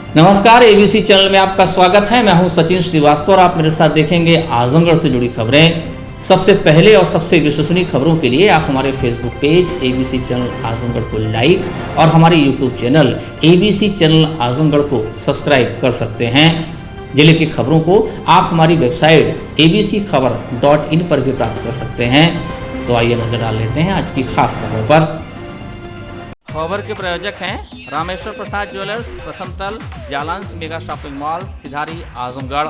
नमस्कार, ABC channel में आपका स्वागत है। मैं हूं सचिन श्रीवास्तव और आप मेरे साथ देखेंगे आजमगढ़ से जुड़ी खबरें। सबसे पहले और सबसे विश्वसनीय खबरों के लिए आप हमारे Facebook page ABC channel Azamgarh को लाइक और हमारे YouTube channel ABC channel Azamgarh को सब्सक्राइब कर सकते हैं। जिले की खबरों को आप हमारी वेबसाइट abcखबर.in पर भी प्राप्त कर सकते हैं। तो आइए नजर डाल लेते हैं आज की खास खबरों पर। खबर के प्रायोजक हैं रामेश्वर प्रसाद ज्वेलर्स, प्रथम तल, Jalans mega shopping mall, Sidhari, Azamgarh.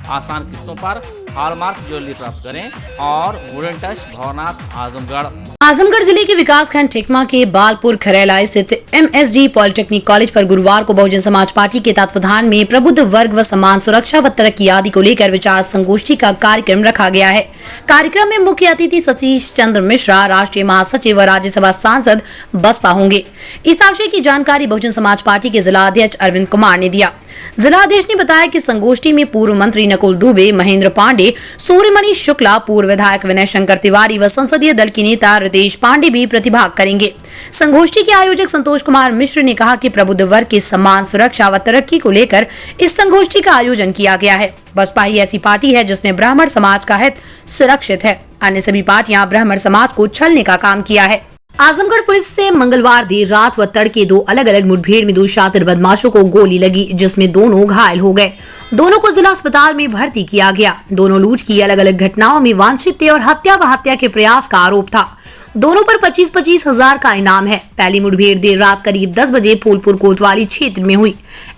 आसान किस्तों पर हॉलमार्क ज्वेलरी प्राप्त करें और वुडन टच, भवनाथ, आजमगढ़। आजमगढ़ जिले के विकासखंड ठिकमा के बालपुर खरेला स्थित MSD पॉलिटेक्निक कॉलेज पर गुरुवार को बहुजन समाज पार्टी के तत्वाधान में प्रबुद्ध वर्ग व समान सुरक्षा व तरक्की आदि को लेकर विचार संगोष्ठी का कार्यक्रम रखा गया है। कार्यक्रम में मुख्य अतिथि सतीश चंद्र मिश्रा, राष्ट्रीय महासचिव व राज्यसभा सांसद बसपा होंगे। इस आशय की जानकारी बहुजन समाज पार्टी के जिला अध्यक्ष अरविंद कुमार ने दिया। जिला अध्यक्ष ने बताया कि संगोष्ठी में पूर्व मंत्री नकुल दुबे, महेंद्र पांडे, सूर्यमणि शुक्ला, पूर्व विधायक विनय शंकर तिवारी व संसदीय दल के नेता रितेश पांडे भी प्रतिभाग करेंगे। संगोष्ठी के आयोजक संतोष कुमार मिश्र ने कहा कि प्रबुद्ध वर्ग के सम्मान, सुरक्षा व तरक्की को लेकर इस संगोष्ठी का आयोजन किया गया है। बसपा ही ऐसी पार्टी है जिसमें ब्राह्मण समाज का हित सुरक्षित है। अन्य सभी पार्टियां ब्राह्मण समाज को छलने का काम किया है। आजमगढ़ पुलिस से मंगलवार देर रात व तड़के दो अलग अलग मुठभेड़ में दो शातिर बदमाशों को गोली लगी, जिसमें दोनों घायल हो गए। दोनों को जिला अस्पताल में भर्ती किया गया। दोनों लूट की अलग अलग घटनाओं में वांछित थे और हत्या व हत्या के प्रयास का आरोप था। दोनों पर 25-25 हजार का इनाम है। पहली मुठभेड़ देर रात करीब 10 बजे फूलपुर कोतवाली क्षेत्र में हुई।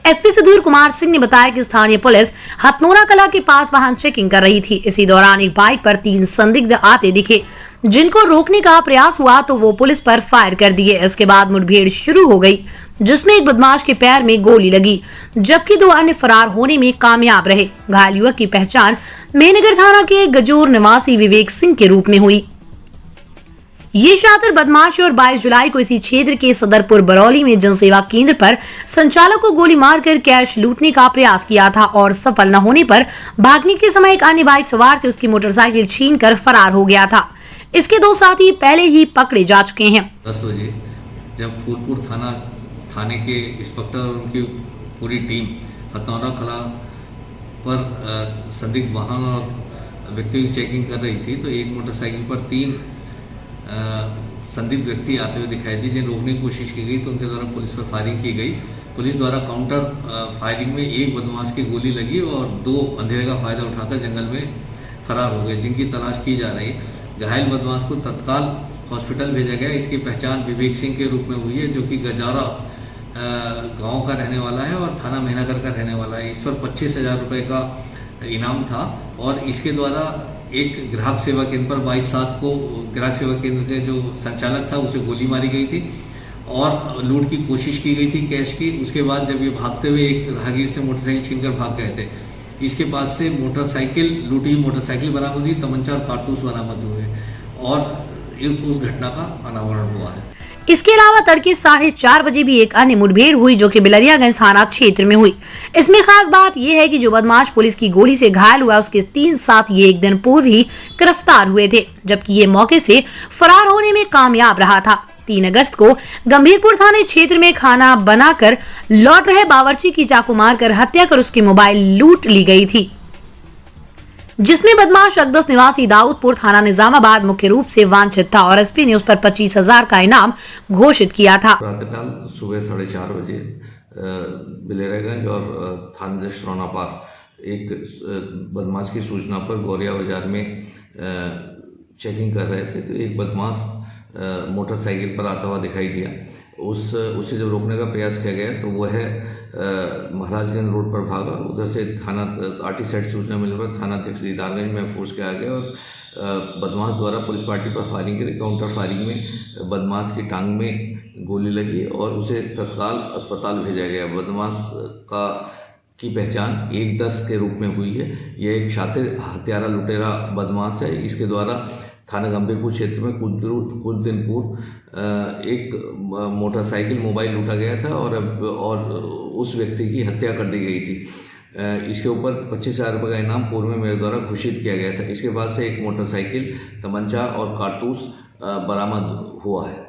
एसपी सुधीर कुमार सिंह ने बताया कि स्थानीय पुलिस हथनोरा कला के पास वाहन चेकिंग कर रही थी। इसी दौरान एक बाइक पर 3 संदिग्ध आते दिखे, जिनको रोकने का प्रयास हुआ तो वो पुलिस पर फायर कर दिए। इसके बाद मुठभेड़ शुरू हो गई, जिसमें एक बदमाश के पैर में गोली लगी, जबकि 2 अन्य फरार होने में कामयाब रहे। घायल युवक की पहचान मेहनगर थाना के गजोर निवासी विवेक सिंह के रूप में हुई। ये शातिर बदमाश और 22 जुलाई को इसी क्षेत्र के सदरपुर बरौली में जनसेवा केंद्र पर संचालक को गोली मारकर कैश लूटने का प्रयास किया था और सफल न होने पर भागने के समय एक अन्य बाइक सवार से उसकी मोटरसाइकिल छीनकर फरार हो गया था। इसके 2 साथी पहले ही पकड़े जा चुके हैं। 10 बजे जब फूलपुर थाने के इंस्पेक्टर और उनकी पूरी टीम हथनौरा कला पर संदिग्ध वाहन और व्यक्तियों की चेकिंग कर रही थी, तो एक मोटरसाइकिल पर 3 संदिग्ध व्यक्ति आते हुए दिखाई दिए, जिन्हें रोकने की कोशिश की गई तो उनके द्वारा पुलिस पर फायरिंग की गई। पुलिस द्वारा काउंटर फायरिंग में एक बदमाश की गोली लगी और 2 अंधेरे का फायदा उठाकर जंगल में फरार हो गए, जिनकी तलाश की जा रही है। घायल बदमाश को तत्काल हॉस्पिटल भेजा गया। इसकी पहचान विवेक सिंह के रूप में हुई है, जो कि गजारा गांव का रहने वाला है और थाना मेहनगर का रहने वाला है। इस पर 25,000 रुपए का इनाम था और इसके द्वारा एक ग्राहक सेवा केंद्र पर 22/7 को ग्राहक सेवा केंद्र के जो संचालक था उसे गोली मारी गई थी और लूट की कोशिश की गई थी कैश की। उसके बाद जब ये भागते हुए एक राहगीर से मोटरसाइकिल छीनकर भाग गए थे, इसके पास से मोटरसाइकिल, लूटी मोटरसाइकिल बरामद हुई, तमंचा और कारतूस बरामद हुए और उस घटना का अनावरण हुआ है। इसके अलावा तड़के 4:30 बजे भी एक अन्य मुठभेड़ हुई, जो कि बिलरियागंज थाना क्षेत्र में हुई। इसमें खास बात यह है कि जो बदमाश पुलिस की गोली से घायल हुआ, उसके 3 साथी एक दिन पूर्व ही गिरफ्तार हुए थे, जबकि ये मौके से फरार होने में कामयाब रहा था। 3 अगस्त को गंभीरपुर थाने क्षेत्र में खाना बनाकर लौट रहे बावर्ची की चाकू मारकर हत्या कर उसकी मोबाइल लूट ली गई थी, जिसमें बदमाश अकदस निवासी दाऊदपुर थाना निजामाबाद मुख्य रूप से वांछित था और एसपी ने उस पर 25,000 का इनाम घोषित किया था। प्रातःकाल सुबह 4:30 बजे बिलेरागंज और थाना श्रवणा पार एक बदमाश की सूचना पर गौरिया बाजार में चेकिंग कर रहे थे, तो एक बदमाश मोटरसाइकिल पर आता हुआ दिखाई दिया। उसे जब रोकने का प्रयास किया गया तो वह महाराजगंज रोड पर भागा। उधर से थाना आरटी साइड सूचना मिलने पर थाना अध्यक्ष दीदारगंज में फोर्स किया गया और बदमाश द्वारा पुलिस पार्टी पर फायरिंग करी। काउंटर फायरिंग में बदमाश की टांग में गोली लगी और उसे तत्काल अस्पताल भेजा गया। बदमाश की पहचान 1-10 के रूप में हुई है। यह एक शातिर हत्यारा लुटेरा बदमाश है। इसके द्वारा थाना गंभीरपुर क्षेत्र में कुछ दिन पूर्व एक मोटरसाइकिल मोबाइल लूटा गया था और उस व्यक्ति की हत्या कर दी गई थी। इसके ऊपर 25,000 रुपये का इनाम पूर्व में मेरे द्वारा घोषित किया गया था। इसके बाद से एक मोटरसाइकिल, तमंचा और कारतूस बरामद हुआ है।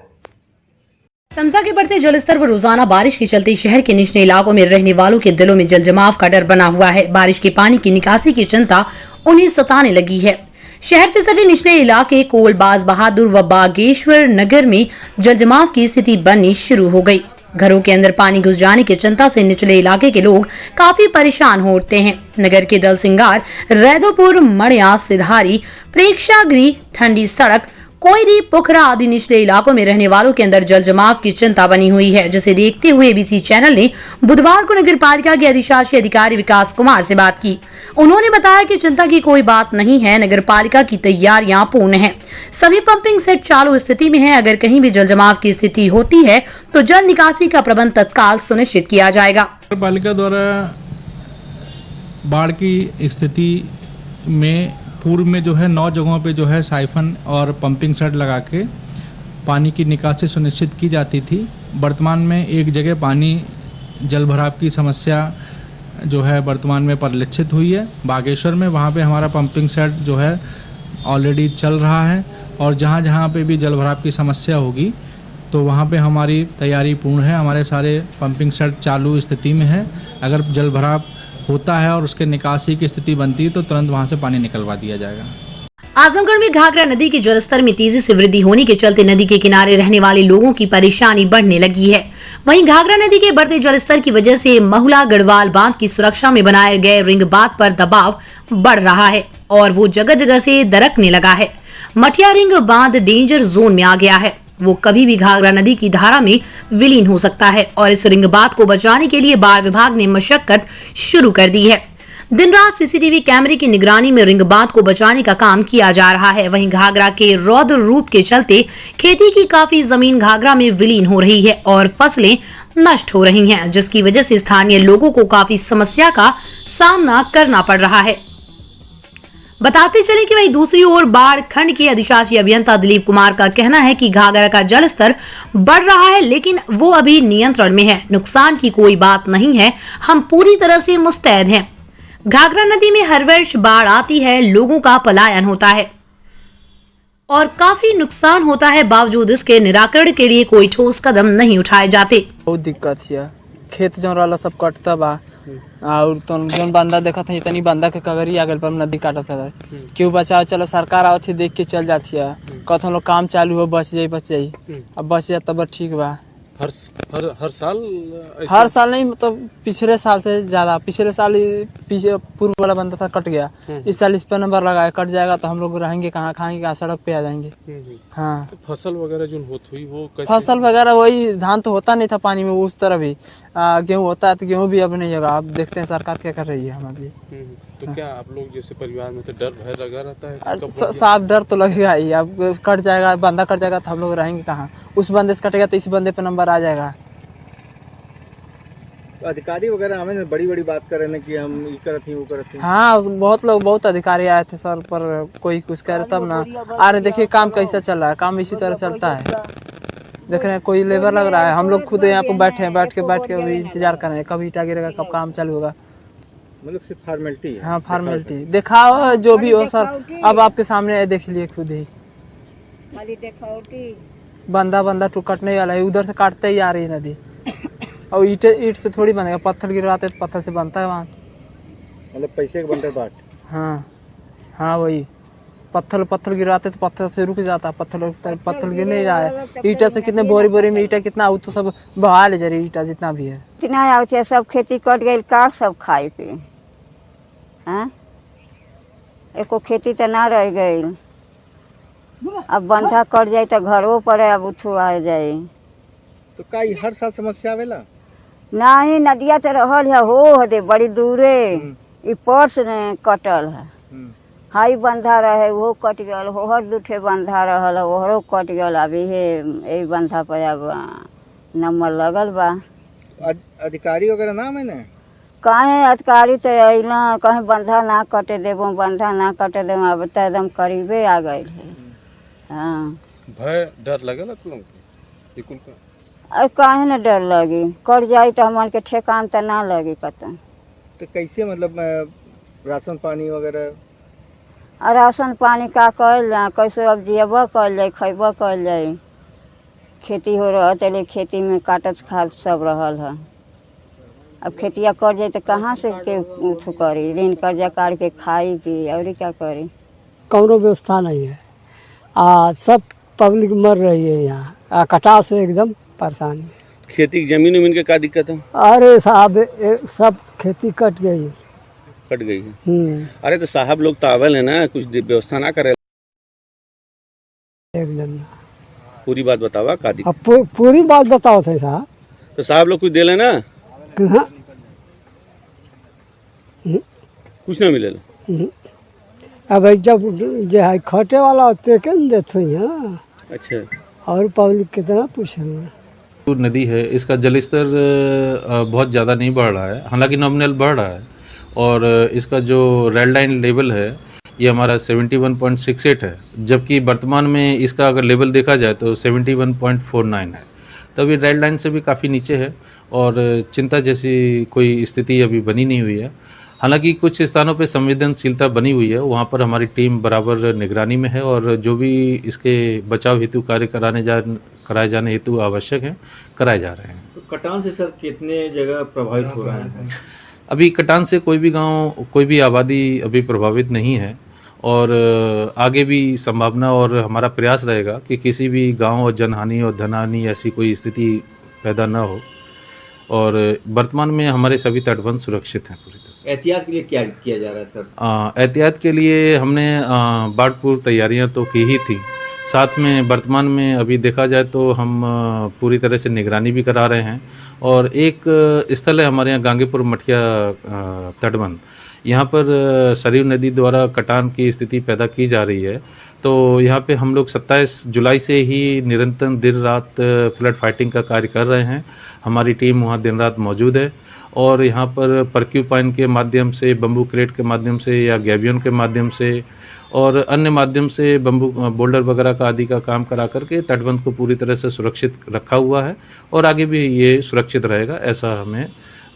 तमसा के बढ़ते जलस्तर व रोजाना बारिश के चलते शहर के निचले इलाकों में रहने वालों के दिलों में जलजमाव का डर बना हुआ है। बारिश के पानी की निकासी की चिंता उन्हें सताने लगी है। शहर से सटे निचले इलाके कोलबाज बहादुर व बागेश्वर नगर में जलजमाव की स्थिति बननी शुरू हो गई। घरों के अंदर पानी घुस जाने की चिंता से निचले इलाके के लोग काफी परेशान हो उठते हैं। नगर के दल सिंगार, रैदोपुर, मड़िया, सिधारी, प्रेक्षागृह, ठंडी सड़क, कोयरी, पोखरा आदि निचले इलाकों में रहने वालों के अंदर जल जमाव की चिंता बनी हुई है, जिसे देखते हुए एबीसी चैनल ने बुधवार को नगर पालिका के अधिशासी अधिकारी विकास कुमार से बात की। उन्होंने बताया कि चिंता की कोई बात नहीं है, नगर पालिका की तैयारियां पूर्ण हैं। सभी पंपिंग सेट चालू स्थिति में है। अगर कहीं भी जल जमाव की स्थिति होती है तो जल निकासी का प्रबंध तत्काल सुनिश्चित किया जाएगा। नगर पालिका द्वारा बाढ़ की स्थिति में पूर्व में जो है 9 जगहों पे जो है साइफन और पंपिंग सेट लगा के पानी की निकासी सुनिश्चित की जाती थी। वर्तमान में एक जगह पानी जल भराव की समस्या जो है वर्तमान में परिलक्षित हुई है बागेश्वर में। वहाँ पे हमारा पंपिंग सेट जो है ऑलरेडी चल रहा है और जहाँ जहाँ पे भी जल भराव की समस्या होगी तो वहाँ पे हमारी तैयारी पूर्ण है। हमारे सारे पंपिंग सेट चालू स्थिति में है। अगर जल भराव होता है और उसके निकासी की स्थिति बनती है तो तुरंत वहां से पानी निकलवा दिया जाएगा। आजमगढ़ में घाघरा नदी के जलस्तर में तेजी से वृद्धि होने के चलते नदी के किनारे रहने वाले लोगों की परेशानी बढ़ने लगी है। वहीं घाघरा नदी के बढ़ते जलस्तर की वजह से महुला गढ़वाल बांध की सुरक्षा में बनाए गए रिंग बांध पर दबाव बढ़ रहा है और वो जगह जगह से दरकने लगा है। मठिया रिंग बांध डेंजर जोन में आ गया है। वो कभी भी घाघरा नदी की धारा में विलीन हो सकता है और इस रिंग बांध को बचाने के लिए बाढ़ विभाग ने मशक्कत शुरू कर दी है। दिन रात सीसीटीवी कैमरे की निगरानी में रिंग बांध को बचाने का काम किया जा रहा है। वहीं घाघरा के रौद्र रूप के चलते खेती की काफी जमीन घाघरा में विलीन हो रही है और फसलें नष्ट हो रही हैं, जिसकी वजह से स्थानीय लोगों को काफी समस्या का सामना करना पड़ रहा है। बताते चले कि वहीं दूसरी ओर बाढ़ खंड के अधिशासी अभियंता दिलीप कुमार का कहना है कि घाघरा का जलस्तर बढ़ रहा है लेकिन वो अभी नियंत्रण में है। नुकसान की कोई बात नहीं है, हम पूरी तरह से मुस्तैद हैं। घाघरा नदी में हर वर्ष बाढ़ आती है, लोगों का पलायन होता है और काफी नुकसान होता है। बावजूद इसके निराकरण के लिए कोई ठोस कदम नहीं उठाए जाते। बहुत दिक्कत है, खेत जो रहा सब कटता बा और तो जौन बंदा देखा था इतनी बंदा के कगरी आगल पर नदी काटत है। क्यों बचाओ, चलो सरकार आवत है देख के चल जाती है। कथन लोग काम चालू हो बच जाई अब बच जाए तब ठीक बा। हर साल नहीं, मतलब पिछले साल से ज्यादा। पिछले साल पीछे पूर्व वाला बंदा था कट गया, इस साल इस पर नंबर लगाया कट जाएगा तो हम लोग रहेंगे कहाँ, खाएंगे कहाँ, सड़क पे आ जाएंगे। हाँ तो फसल वगैरह जो होती वो कैसे? फसल वगैरह वही धान तो होता नहीं था पानी में, उस तरह भी गेहूँ होता है तो गेहूँ भी अब नहीं होगा। अब देखते हैं सरकार क्या कर रही है। हम अभी तो क्या आप लोग जैसे परिवार में तो डर भय लगा रहता है? साफ डर तो लगेगा ही। अब कट जाएगा, बंदा कट जाएगा तो हम लोग रहेंगे कहाँ। उस बंदे से कटेगा तो इस बंदे पे नंबर आ जाएगा। अधिकारी वगैरह हमें बड़ी बड़ी बात कर रहे हैं कि हम ये करते वो करते। हाँ बहुत लोग, बहुत अधिकारी आए थे सर, पर कोई कुछ कह रहे तब ना आ रहे। देखिए काम कैसा चल रहा है, काम इसी तरह चलता है। देख रहे हैं कोई लेबर लग रहा है, हम लोग खुद यहाँ पे बैठे हैं, बैठ के अभी इंतजार कर रहे हैं कब ईटा गिरेगा, कब काम चालू होगा। मतलब सिर्फ फॉर्मेलिटी है। हाँ फॉर्मेलिटी दिखाओ जो भी हो सर। अब आपके सामने देख लिए खुद ही, बंदा टू कटने वाला है, उधर से काटते ही आ रही है नदी। और ईट से थोड़ी बनेगा, पत्थर गिरवाते तो पत्थर से बनता है वहाँ। मतलब पैसे के बनते बाट। हाँ वही पत्थर गिराते तो पत्थर से रुक जाता। पत्थर गिर नहीं रहा है। ईटा से कितने बोरी में ईटा कितना तो सब बहा ले जा रही ईटा जितना भी है। इतना सब खेती कट गई का सब खाए पे। हाँ एको खेती तो ना रह गई। अब बंधा कट जाए तो घरों पर अब उठो आ जाए। तो का हर साल समस्या आवेला? नहीं, नदिया तो रहल है हो दे बड़ी दूरे। ई पर्स कटल है, हाई बंधा रहे वो कट गल, होहर दूठे बंधा रहल ओहरो कट गल। अभी है बंधा पर अब नंबर लगल बा। अधिकारी वगैरह ना मैंने कहे अधिकारी तो अला कहे बंधा ना कटे देबो, बंधा ना कटे देबो। अब तो एकदम करीबे आ गए है। हाँ भय डर लगेला तुम लोग? अब काहे न डर लगी, कट जाए तो हमन के ठेकान तो ना लगी कतन। तो कैसे मतलब राशन पानी वगैरह? राशन पानी का कल जाए, कैसे अब जियब कल जाए, खैब कल जाए, खेती हो रहा चले खेती में काटत खाद सब रहल है। अब खेतिया कर जाए तो कहाँ से के उठू करी, ऋण कर्जा काट के खाई पी और क्या करी। कौनो व्यवस्था नहीं है। सब पब्लिक मर रही है यहाँ, कटाव से एकदम परेशान है। खेती की जमीन उमीन के क्या दिक्कत है? अरे साहब सब खेती कट गई है। अरे तो साहब लोग तो आवल है ना, कुछ व्यवस्था ना करे। एकदम पूरी बात बतावा का दिक्कत। पूरी बात बताओ थे साहब। तो साहब लोग कुछ दे लेना, कुछ ना मिले। अब जब जो है खटे वाला होते के देते हैं। अच्छा, और पब्लिक कितना पूछेंगे। नदी है, इसका जलस्तर बहुत ज़्यादा नहीं बढ़ रहा है, हालांकि नॉमिनल बढ़ रहा है। और इसका जो रेड लाइन लेवल है ये हमारा 71.68 है, जबकि वर्तमान में इसका अगर लेवल देखा जाए तो 71.49 है। तो अभी रेड लाइन से भी काफ़ी नीचे है और चिंता जैसी कोई स्थिति अभी बनी नहीं हुई है। हालांकि कुछ स्थानों पे संवेदनशीलता बनी हुई है, वहाँ पर हमारी टीम बराबर निगरानी में है और जो भी इसके बचाव हेतु कार्य कराए जाने हेतु आवश्यक है कराए जा रहे हैं। तो कटान से सर कितने जगह प्रभावित हो रहा है? अभी कटान से कोई भी गांव, कोई भी आबादी अभी प्रभावित नहीं है और आगे भी संभावना और हमारा प्रयास रहेगा कि किसी भी गांव और जनहानि और धनहानि ऐसी कोई स्थिति पैदा न हो। और वर्तमान में हमारे सभी तटबंध सुरक्षित हैं पूरी तरह। एहतियात के लिए क्या किया जा रहा है सर? एहतियात के लिए हमने बाढ़ पूर्व तैयारियां तो की ही थी, साथ में वर्तमान में अभी देखा जाए तो हम पूरी तरह से निगरानी भी करा रहे हैं। और एक स्थल है हमारे यहाँ गांगीपुर मठिया तटबंध, यहाँ पर सरयू नदी द्वारा कटान की स्थिति पैदा की जा रही है। तो यहाँ पे हम लोग 27 जुलाई से ही निरंतर दिन रात फ्लड फाइटिंग का कार्य कर रहे हैं। हमारी टीम वहाँ दिन रात मौजूद है और यहाँ पर परक्यूपाइन के माध्यम से, बम्बू क्रेट के माध्यम से या गैबियन के माध्यम से और अन्य माध्यम से बम्बू बोल्डर वगैरह का आदि का काम करा करके तटबंध को पूरी तरह से सुरक्षित रखा हुआ है और आगे भी ये सुरक्षित रहेगा, ऐसा हमें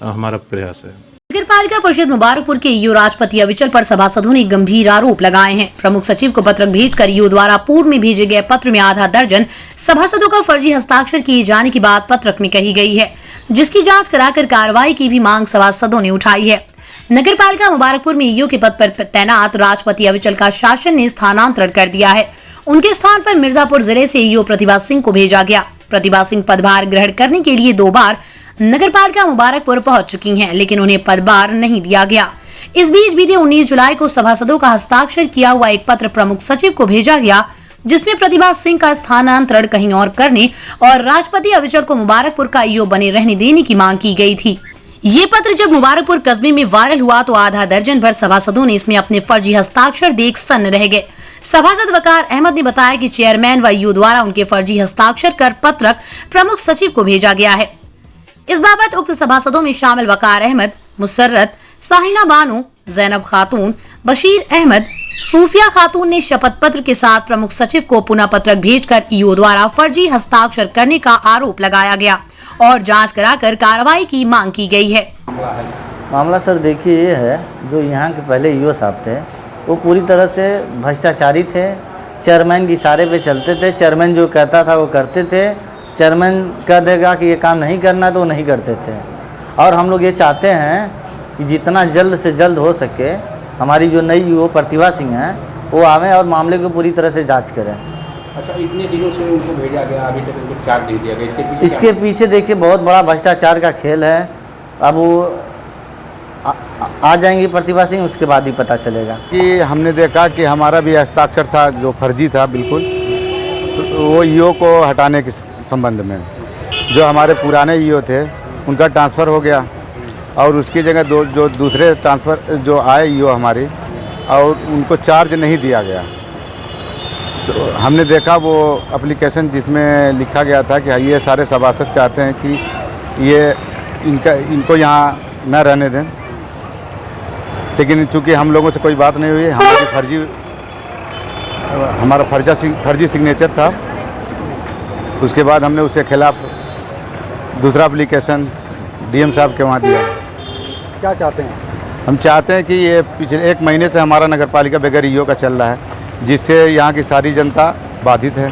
हमारा प्रयास है। नगरपालिका परिषद मुबारकपुर के ईओ राजपति अविचल पर सभासदों ने गंभीर आरोप लगाए हैं। प्रमुख सचिव को पत्र भेजकर ईओ द्वारा पूर्व में भेजे गए पत्र में आधा दर्जन सभासदों का फर्जी हस्ताक्षर किए जाने की बात पत्रक में कही गई है, जिसकी जांच कराकर कार्रवाई की भी मांग सभासदों ने उठाई है। नगरपालिका मुबारकपुर में ईओ के पद पर तैनात राजपति अविचल का शासन ने स्थानांतरण कर दिया है। उनके स्थान पर मिर्जापुर जिले से ईओ प्रतिभा सिंह को भेजा गया। प्रतिभा सिंह पदभार ग्रहण करने के लिए 2 बार नगरपालिका मुबारकपुर पहुंच चुकी हैं, लेकिन उन्हें पदभार नहीं दिया गया। इस बीच बीते 19 जुलाई को सभासदों का हस्ताक्षर किया हुआ एक पत्र प्रमुख सचिव को भेजा गया, जिसमें प्रतिभा सिंह का स्थानांतरण कहीं और करने और राजपति अविचल को मुबारकपुर का ईओ बने रहने देने की मांग की गई थी। ये पत्र जब मुबारकपुर कस्बे में वायरल हुआ तो आधा दर्जन भर सभासदों ने इसमें अपने फर्जी हस्ताक्षर देख सन्न रह गए। सभासद वकार अहमद ने बताया कि चेयरमैन व ईओ द्वारा उनके फर्जी हस्ताक्षर कर पत्रक प्रमुख सचिव को भेजा गया है। इस बाबत उक्त सभासदों में शामिल वकार अहमद, मुसर्रत, साहिना बानो, जैनब खातून, बशीर अहमद, सूफिया खातून ने शपथ पत्र के साथ प्रमुख सचिव को पुनः पत्रक भेजकर ईओ द्वारा फर्जी हस्ताक्षर करने का आरोप लगाया गया और जांच कराकर कार्रवाई की मांग की गई है। मामला सर देखिए ये है, जो यहाँ के पहले ईओ साहब थे वो पूरी तरह से भ्रष्टाचारी थे। चेयरमैन के इशारे पे चलते थे, चेयरमैन जो कहता था वो करते थे। चेयरमैन कह देगा कि ये काम नहीं करना तो वो नहीं करते थे। और हम लोग ये चाहते हैं कि जितना जल्द से जल्द हो सके हमारी जो नई ईओ प्रतिभा सिंह हैं वो आवें और मामले को पूरी तरह से जांच करें। अच्छा, इतने दिनों से उनको भेजा गया, अभी तक उनको चार्ज नहीं दिया गया, इसके पीछे देखिए बहुत बड़ा भ्रष्टाचार का खेल है। अब वो आ जाएंगी प्रतिभा सिंह, उसके बाद ही पता चलेगा। कि हमने देखा कि हमारा भी हस्ताक्षर था जो फर्जी था बिल्कुल, तो वो ईओ को हटाने के संबंध में जो हमारे पुराने ईओ थे उनका ट्रांसफ़र हो गया और उसकी जगह जो दूसरे ट्रांसफ़र जो आए ईओ हमारी और उनको चार्ज नहीं दिया गया। तो हमने देखा वो एप्लीकेशन जिसमें लिखा गया था कि ये सारे सभासद चाहते हैं कि ये इनको यहाँ न रहने दें, लेकिन चूँकि हम लोगों से कोई बात नहीं हुई, हमारा फर्जी सिग्नेचर था। उसके बाद हमने उसके खिलाफ दूसरा एप्लीकेशन डीएम साहब के वहाँ दिया। क्या चाहते हैं? हम चाहते हैं कि ये पिछले 1 महीने से हमारा नगरपालिका बगैर ईओ का चल रहा है, जिससे यहाँ की सारी जनता बाधित है।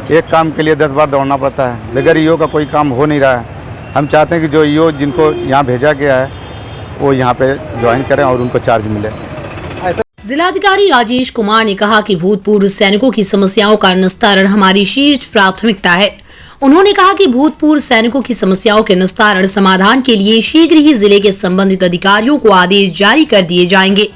एक काम के लिए 10 बार दौड़ना पड़ता है। बगैर ईओ का कोई काम हो नहीं रहा है। हम चाहते हैं कि जो ईओ जिनको यहाँ भेजा गया है वो यहाँ पे ज्वाइन करें और उनको चार्ज मिले। जिलाधिकारी राजेश कुमार ने कहा कि भूतपूर्व सैनिकों की समस्याओं का निस्तारण हमारी शीर्ष प्राथमिकता है। उन्होंने कहा कि भूतपूर्व सैनिकों की समस्याओं के निस्तारण समाधान के लिए शीघ्र ही जिले के संबंधित अधिकारियों को आदेश जारी कर दिए जाएंगे।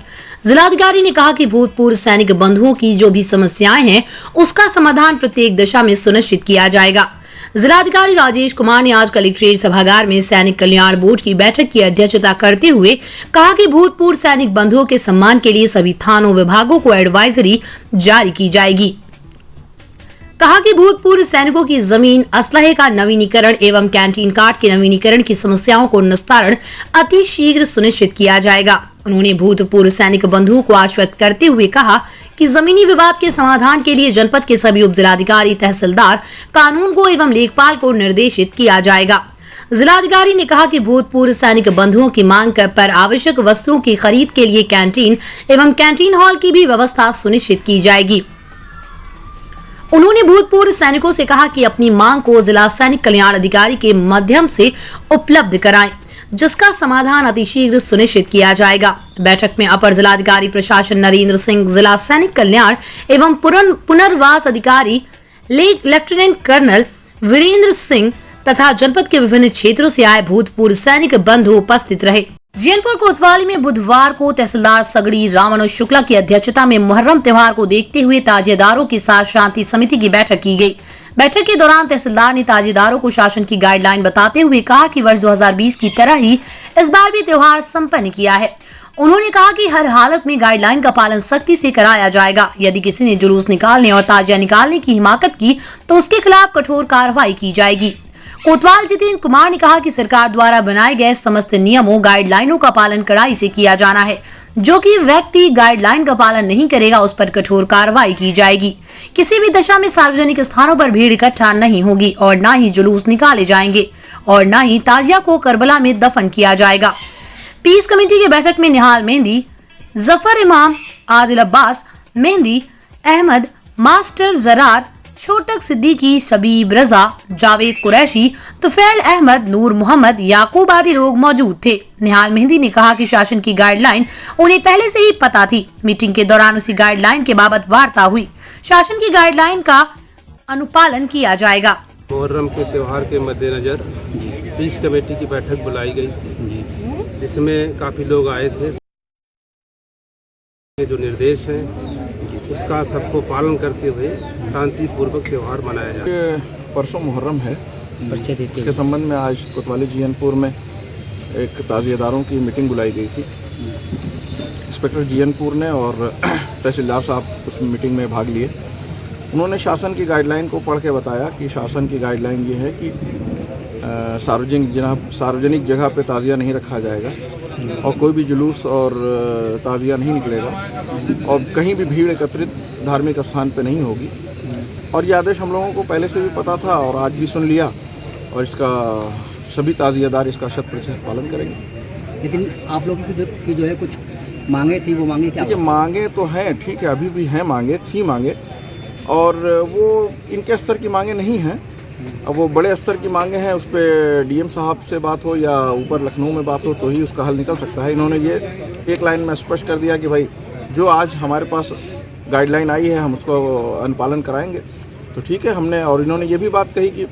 जिलाधिकारी ने कहा कि भूतपूर्व सैनिक बंधुओं की जो भी समस्याएं हैं उसका समाधान प्रत्येक दशा में सुनिश्चित किया जाएगा। जिलाधिकारी राजेश कुमार ने आज कलेक्ट्रेट सभागार में सैनिक कल्याण बोर्ड की बैठक की अध्यक्षता करते हुए कहा कि भूतपूर्व सैनिक बंधुओं के सम्मान के लिए सभी थानों विभागों को एडवाइजरी जारी की जाएगी। कहा कि भूतपूर्व सैनिकों की जमीन, असलहे का नवीनीकरण एवं कैंटीन कार्ड के नवीनीकरण की समस्याओं को निस्तारण अति शीघ्र सुनिश्चित किया जाएगा। उन्होंने भूतपूर्व सैनिक बंधुओं को आश्वस्त करते हुए कहा कि जमीनी विवाद के समाधान के लिए जनपद के सभी उप जिलाधिकारी, तहसीलदार, कानून को एवं लेखपाल को निर्देशित किया जाएगा। जिलाधिकारी ने कहा कि भूतपूर्व सैनिक बंधुओं की मांग पर आवश्यक वस्तुओं की खरीद के लिए कैंटीन एवं कैंटीन हॉल की भी व्यवस्था सुनिश्चित की जाएगी। उन्होंने भूतपूर्व सैनिकों से कहा कि अपनी मांग को जिला सैनिक कल्याण अधिकारी के माध्यम से उपलब्ध कराएं, जिसका समाधान अतिशीघ्र सुनिश्चित किया जाएगा। बैठक में अपर जिलाधिकारी प्रशासन नरेंद्र सिंह, जिला सैनिक कल्याण एवं पुनर्वास अधिकारी लेफ्टिनेंट कर्नल वीरेंद्र सिंह तथा जनपद के विभिन्न क्षेत्रों से आए भूतपूर्व सैनिक बंधु उपस्थित रहे। जैनपुर कोतवाली में बुधवार को तहसीलदार सगड़ी रामानुज शुक्ला की अध्यक्षता में मुहर्रम त्योहार को देखते हुए ताजिएदारों के साथ शांति समिति की बैठक की गई। बैठक के दौरान तहसीलदार ने ताजिएदारों को शासन की गाइडलाइन बताते हुए कहा कि वर्ष 2020 की तरह ही इस बार भी त्योहार संपन्न किया है। उन्होंने कहा कि हर हालत में गाइडलाइन का पालन सख्ती से कराया जाएगा। यदि किसी ने जुलूस निकालने और ताजिया निकालने की हिमाकत की तो उसके खिलाफ कठोर कार्रवाई की जाएगी। कोतवाल जितेंद्र कुमार ने कहा कि सरकार द्वारा बनाए गए समस्त नियमों, गाइडलाइनों का पालन कड़ाई से किया जाना है। जो कि व्यक्ति गाइडलाइन का पालन नहीं करेगा उस पर कठोर कार्रवाई की जाएगी। किसी भी दशा में सार्वजनिक स्थानों पर भीड़ इकट्ठा नहीं होगी और न ही जुलूस निकाले जाएंगे और न ही ताजिया को करबला में दफन किया जाएगा। पीस कमेटी की बैठक में निहाल मेहंदी, जफर इमाम, आदिल अब्बास, मेहंदी अहमद, मास्टर जरार, छोटक सिद्दीकी, शबीब रजा, जावेद कुरैशी, तुफैल अहमद, नूर मोहम्मद, याकूब आदि लोग मौजूद थे। निहाल मेहंदी ने कहा कि शासन की गाइडलाइन उन्हें पहले से ही पता थी। मीटिंग के दौरान उसी गाइडलाइन के बाबत वार्ता हुई। शासन की गाइडलाइन का अनुपालन किया जाएगा। मुहर्रम के त्योहार के मद्देनजर पीस कमेटी की बैठक बुलाई गई थी, जिसमें काफी लोग आए थे। जो निर्देश हैं उसका सबको पालन करते हुए शांतिपूर्वक त्योहार मनाया जाए। परसों मुहर्रम है, इसके संबंध में आज कोतवाली जीएनपुर में एक ताजिएदारों की मीटिंग बुलाई गई थी। इंस्पेक्टर जीएनपुर ने और तहसीलदार साहब उस मीटिंग में भाग लिए। उन्होंने शासन की गाइडलाइन को पढ़ के बताया कि शासन की गाइडलाइन ये है कि सार्वजनिक जगह पे ताजिया नहीं रखा जाएगा और कोई भी जुलूस और ताजिया नहीं निकलेगा और कहीं भी भीड़ एकत्रित धार्मिक स्थान पे नहीं होगी। और ये आदेश हम लोगों को पहले से भी पता था और आज भी सुन लिया और इसका सभी ताजियादार इसका 100% पालन करेंगे। लेकिन आप लोगों की जो है कुछ मांगे थी, वो मांगे क्या? मांगे तो हैं, ठीक है, अभी भी हैं मांगे, थी मांगे, और वो इनके स्तर की मांगे नहीं हैं। अब वो बड़े स्तर की मांगे हैं, उस पर डीएम साहब से बात हो या ऊपर लखनऊ में बात हो तो ही उसका हल निकल सकता है। इन्होंने ये एक लाइन में स्पष्ट कर दिया कि भाई जो आज हमारे पास गाइडलाइन आई है हम उसको अनुपालन कराएंगे, तो ठीक है हमने। और इन्होंने ये भी बात कही कि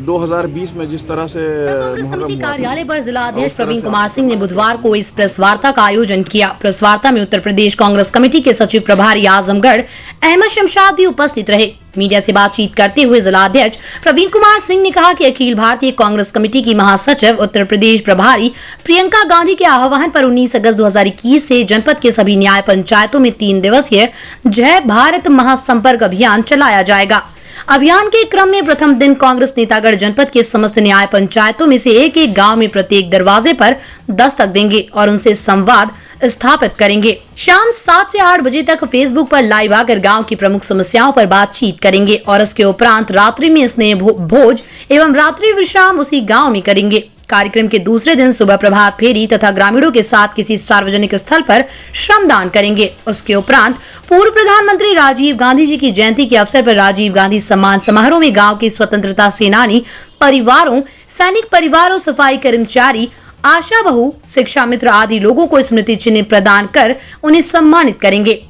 2020 में जिस तरह से कांग्रेस कमेटी कार्यालय पर जिला अध्यक्ष प्रवीण कुमार सिंह ने बुधवार को इस प्रेस वार्ता का आयोजन किया। प्रेस वार्ता में उत्तर प्रदेश कांग्रेस कमेटी के सचिव प्रभारी आजमगढ़ अहमद शमशाद भी उपस्थित रहे। मीडिया से बातचीत करते हुए जिला अध्यक्ष प्रवीण कुमार सिंह ने कहा कि अखिल भारतीय कांग्रेस कमेटी की महासचिव उत्तर प्रदेश प्रभारी प्रियंका गांधी के आह्वान पर 19 अगस्त 2021 से जनपद के सभी न्याय पंचायतों में 3 दिवसीय जय भारत महासंपर्क अभियान चलाया जाएगा। अभियान के क्रम में प्रथम दिन कांग्रेस नेतागढ़ जनपद के समस्त न्याय पंचायतों में से एक गांव में प्रत्येक दरवाजे पर दस्तक देंगे और उनसे संवाद स्थापित करेंगे। शाम 7 से 8 बजे तक फेसबुक पर लाइव आकर गांव की प्रमुख समस्याओं पर बातचीत करेंगे और इसके उपरांत रात्रि में स्नेह भोज एवं रात्रि विश्राम उसी गांव में करेंगे। कार्यक्रम के दूसरे दिन सुबह प्रभात फेरी तथा ग्रामीणों के साथ किसी सार्वजनिक स्थल पर श्रमदान करेंगे। उसके उपरांत पूर्व प्रधानमंत्री राजीव गांधी जी की जयंती के अवसर पर राजीव गांधी सम्मान समारोह में गांव के स्वतंत्रता सेनानी परिवारों, सैनिक परिवारों, सफाई कर्मचारी, आशा बहू, शिक्षा मित्र आदि लोगों को स्मृति चिन्ह प्रदान कर उन्हें सम्मानित करेंगे।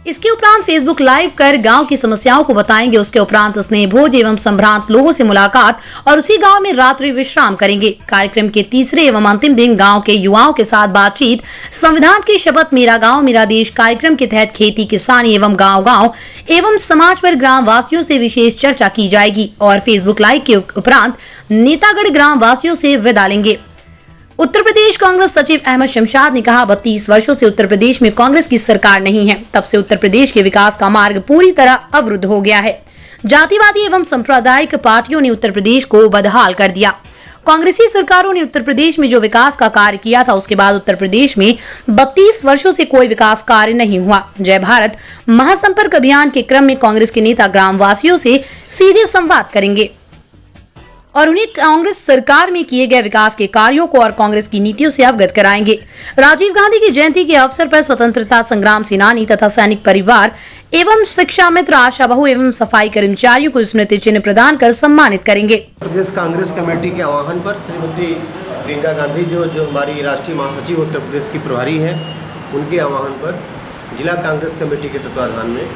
इसके उपरांत फेसबुक लाइव कर गांव की समस्याओं को बताएंगे। उसके उपरांत स्नेह भोज एवं संभ्रांत लोगों से मुलाकात और उसी गांव में रात्रि विश्राम करेंगे। कार्यक्रम के तीसरे एवं अंतिम दिन गांव के युवाओं के साथ बातचीत, संविधान की शपथ, मेरा गांव मेरा देश कार्यक्रम के तहत खेती किसानी एवं गाँव एवं समाज पर ग्राम वासियों से विशेष चर्चा की जाएगी और फेसबुक लाइव के उपरांत नेतागढ़ ग्राम वासियों से विदा लेंगे। उत्तर प्रदेश कांग्रेस सचिव अहमद शमशाद ने कहा, 32 वर्षों से उत्तर प्रदेश में कांग्रेस की सरकार नहीं है। तब से उत्तर प्रदेश के विकास का मार्ग पूरी तरह अवरुद्ध हो गया है। जातिवादी एवं सांप्रदायिक पार्टियों ने उत्तर प्रदेश को बदहाल कर दिया। कांग्रेसी सरकारों ने उत्तर प्रदेश में जो विकास का कार्य किया था, उसके बाद उत्तर प्रदेश में 32 वर्षों से कोई विकास कार्य नहीं हुआ। जय भारत महासंपर्क अभियान के क्रम में कांग्रेस के नेता ग्राम वासियों से सीधे संवाद करेंगे और उन्हें कांग्रेस सरकार में किए गए विकास के कार्यों को और कांग्रेस की नीतियों से अवगत कराएंगे। राजीव गांधी की जयंती के अवसर पर स्वतंत्रता संग्राम सेनानी तथा सैनिक परिवार एवं शिक्षा मित्र, आशा बहू एवं सफाई कर्मचारियों को स्मृति चिन्ह प्रदान कर सम्मानित करेंगे। प्रदेश कांग्रेस कमेटी के आह्वान पर श्रीमती प्रियंका गांधी जो हमारी राष्ट्रीय महासचिव उत्तर प्रदेश की प्रभारी हैं, उनके आह्वान पर जिला कांग्रेस कमेटी के तत्वाधान में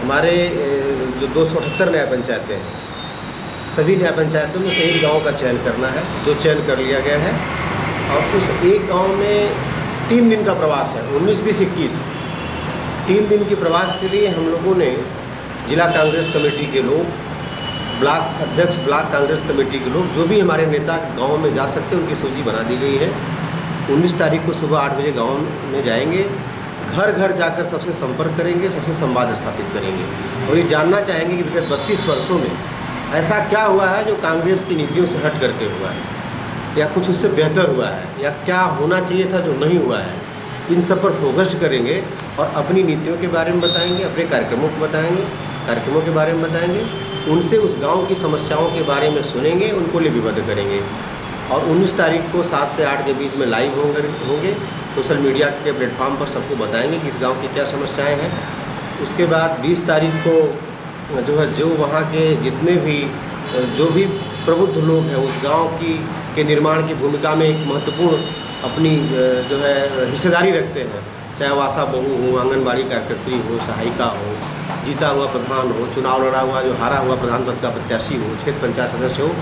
हमारे जो 278 न्याय पंचायतें हैं, सभी न्याय पंचायतों में से एक गांव का चयन करना है, जो चयन कर लिया गया है। और उस एक गांव में 3 दिन का प्रवास है, 19, 20, 21 3 दिन के प्रवास के लिए हम लोगों ने जिला कांग्रेस कमेटी के लोग, ब्लॉक अध्यक्ष, ब्लॉक कांग्रेस कमेटी के लोग, जो भी हमारे नेता गांव में जा सकते हैं, उनकी सूची बना दी गई है। 19 तारीख को सुबह 8 बजे गाँव में जाएंगे, घर घर जाकर सबसे संपर्क करेंगे, सबसे संवाद स्थापित करेंगे और ये जानना चाहेंगे कि विगत 32 वर्षों में ऐसा क्या हुआ है जो कांग्रेस की नीतियों से हट करके हुआ है, या कुछ उससे बेहतर हुआ है, या क्या होना चाहिए था जो नहीं हुआ है। इन सब पर फोकस करेंगे और अपनी नीतियों के बारे में बताएंगे, अपने कार्यक्रमों को बताएंगे, कार्यक्रमों के बारे में बताएंगे, उनसे उस गांव की समस्याओं के बारे में सुनेंगे, उनको लिपिबद्ध करेंगे। और 19 तारीख को 7 से 8 के बीच में लाइव होंगे, सोशल मीडिया के प्लेटफॉर्म पर सबको बताएंगे कि इस गाँव की क्या समस्याएँ हैं। उसके बाद 20 तारीख को जो वहाँ के जितने भी जो भी प्रबुद्ध लोग हैं उस गांव के निर्माण की भूमिका में एक महत्वपूर्ण अपनी जो है हिस्सेदारी रखते हैं, चाहे वो आशा बहू हो, आंगनबाड़ी कार्यकर्त्री हो, सहायिका हो, जीता हुआ प्रधान हो, चुनाव लड़ा हुआ जो हारा हुआ प्रधान पद का प्रत्याशी हो, क्षेत्र पंचायत सदस्य हो,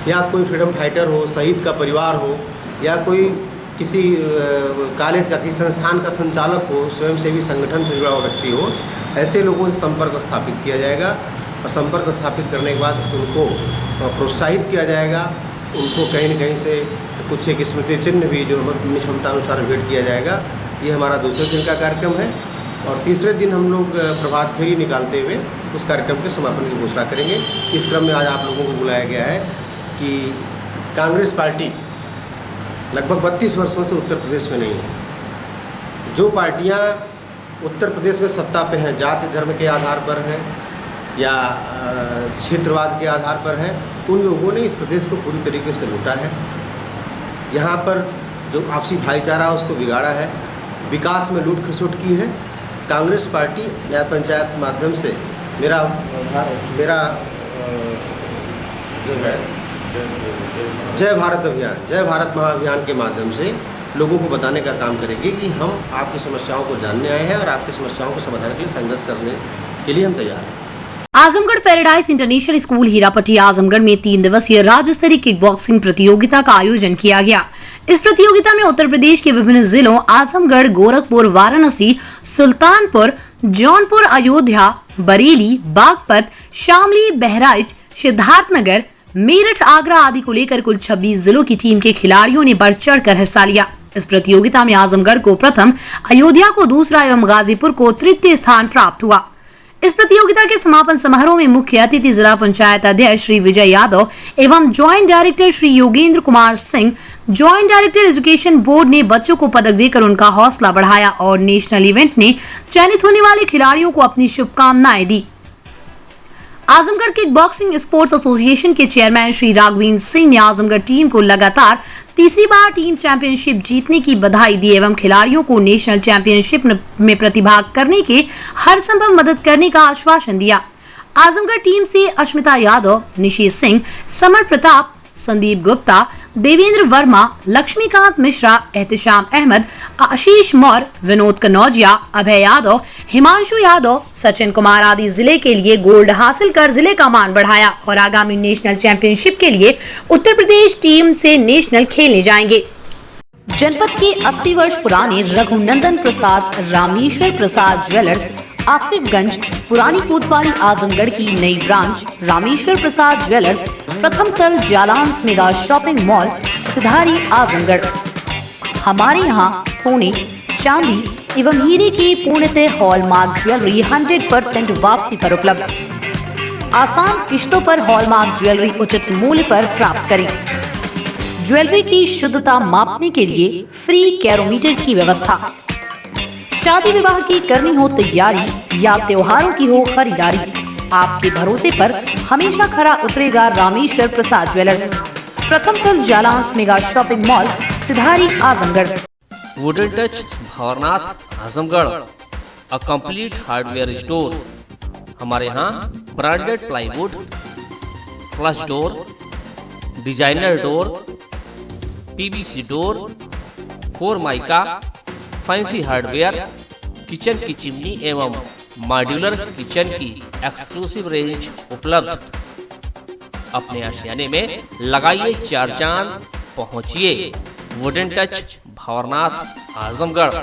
या कोई फ्रीडम फाइटर हो, शहीद का परिवार हो, या कोई किसी कॉलेज का, किसी संस्थान का संचालक हो, स्वयंसेवी संगठन से जुड़ा हुआ व्यक्ति हो, ऐसे लोगों से संपर्क स्थापित किया जाएगा। और संपर्क स्थापित करने के बाद उनको प्रोत्साहित किया जाएगा, उनको कहीं न कहीं से कुछ एक स्मृति चिन्ह भी जो अपनी क्षमता अनुसार भेंट किया जाएगा। ये हमारा दूसरे दिन का कार्यक्रम है। और तीसरे दिन हम लोग प्रभात फेरी निकालते हुए उस कार्यक्रम के समापन की घोषणा करेंगे। इस क्रम में आज आप लोगों को बुलाया गया है कि कांग्रेस पार्टी लगभग 32 वर्षों से उत्तर प्रदेश में नहीं है। जो पार्टियां उत्तर प्रदेश में सत्ता पे हैं, जाति धर्म के आधार पर हैं या क्षेत्रवाद के आधार पर हैं, उन लोगों ने इस प्रदेश को पूरी तरीके से लूटा है। यहाँ पर जो आपसी भाईचारा उसको बिगाड़ा है, विकास में लूट खसोट की है। कांग्रेस पार्टी न्याय पंचायत माध्यम से मेरा जो है जय भारत अभियान, जय भारत महाअभियान के माध्यम से लोगों को बताने का काम करेगी कि हम आपकी समस्याओं को जानने आए हैं और आपकी समस्याओं को समाधान के लिए संघर्ष करने के लिए हम तैयार हैं। Azamgarh paradise international school Hirapatti Azamgarh में 3 दिवसीय राज्य स्तरीय किक बॉक्सिंग प्रतियोगिता का आयोजन किया गया। इस प्रतियोगिता में उत्तर प्रदेश के विभिन्न जिलों आजमगढ़, गोरखपुर, वाराणसी, सुल्तानपुर, जौनपुर, अयोध्या, बरेली, बागपत, शामली, बहराइच, सिद्धार्थनगर, मेरठ, आगरा आदि को लेकर कुल 26 जिलों की टीम के खिलाड़ियों ने बढ़ चढ़ कर हिस्सा लिया। इस प्रतियोगिता में आजमगढ़ को प्रथम, अयोध्या को दूसरा एवं गाजीपुर को तृतीय स्थान प्राप्त हुआ। इस प्रतियोगिता के समापन समारोह में मुख्य अतिथि जिला पंचायत अध्यक्ष श्री विजय यादव एवं joint director Shri Yogendra Kumar Singh, joint director education board ने बच्चों को पदक देकर उनका हौसला बढ़ाया और नेशनल इवेंट ने चयनित होने वाले खिलाड़ियों को अपनी शुभकामनाएं दी। Azamgarh kick boxing sports association के चेयरमैन श्री राघवेंद्र सिंह ने आजमगढ़ टीम को लगातार तीसरी बार टीम चैंपियनशिप जीतने की बधाई दी एवं खिलाड़ियों को नेशनल चैंपियनशिप में प्रतिभाग करने के हर संभव मदद करने का आश्वासन दिया। आजमगढ़ टीम से अश्मिता यादव, निशीष सिंह, समर प्रताप, संदीप गुप्ता, देवेंद्र वर्मा, लक्ष्मीकांत मिश्रा, एहतिशाम अहमद, आशीष मौर्य, विनोद कनौजिया, अभय यादव, हिमांशु यादव, सचिन कुमार आदि जिले के लिए गोल्ड हासिल कर जिले का मान बढ़ाया और आगामी नेशनल चैंपियनशिप के लिए उत्तर प्रदेश टीम से नेशनल खेलने जाएंगे। जनपद के 80 वर्ष पुराने रघुनंदन प्रसाद रामेश्वर प्रसाद ज्वेलर्स आसिफगंज पुरानी कोतवाली आजमगढ़ की नई ब्रांच रामेश्वर प्रसाद ज्वेलर्स प्रथम तल Jalans mega shopping mall Sidhari Azamgarh. हमारे यहाँ सोने, चांदी एवं हीरे की पूर्णतः हॉलमार्क ज्वेलरी 100% वापसी पर उपलब्ध। आसान किश्तों पर हॉलमार्क ज्वेलरी उचित मूल्य पर प्राप्त करें। ज्वेलरी की शुद्धता मापने के लिए फ्री कैरोमीटर की व्यवस्था। शादी विवाह की करनी हो तैयारी या त्योहारों की हो खरीदारी, आपके भरोसे पर हमेशा खरा उतरेगा रामेश्वर प्रसाद ज्वेलर्स, प्रथम तल Jalans mega shopping mall Sidhari Azamgarh. Wooden touch Bhanwarnath Azamgarh, a complete hardware store. हमारे यहाँ branded plywood, flush door, designer door, PVC door, formica, fancy hardware, kitchen की चिमनी एवं मॉड्यूलर किचन की एक्सक्लूसिव रेंज उपलब्ध। अपने आशियाने में लगाइए 4 चांद, पहुंचिए वुडन टच भंवरनाथ आजमगढ़।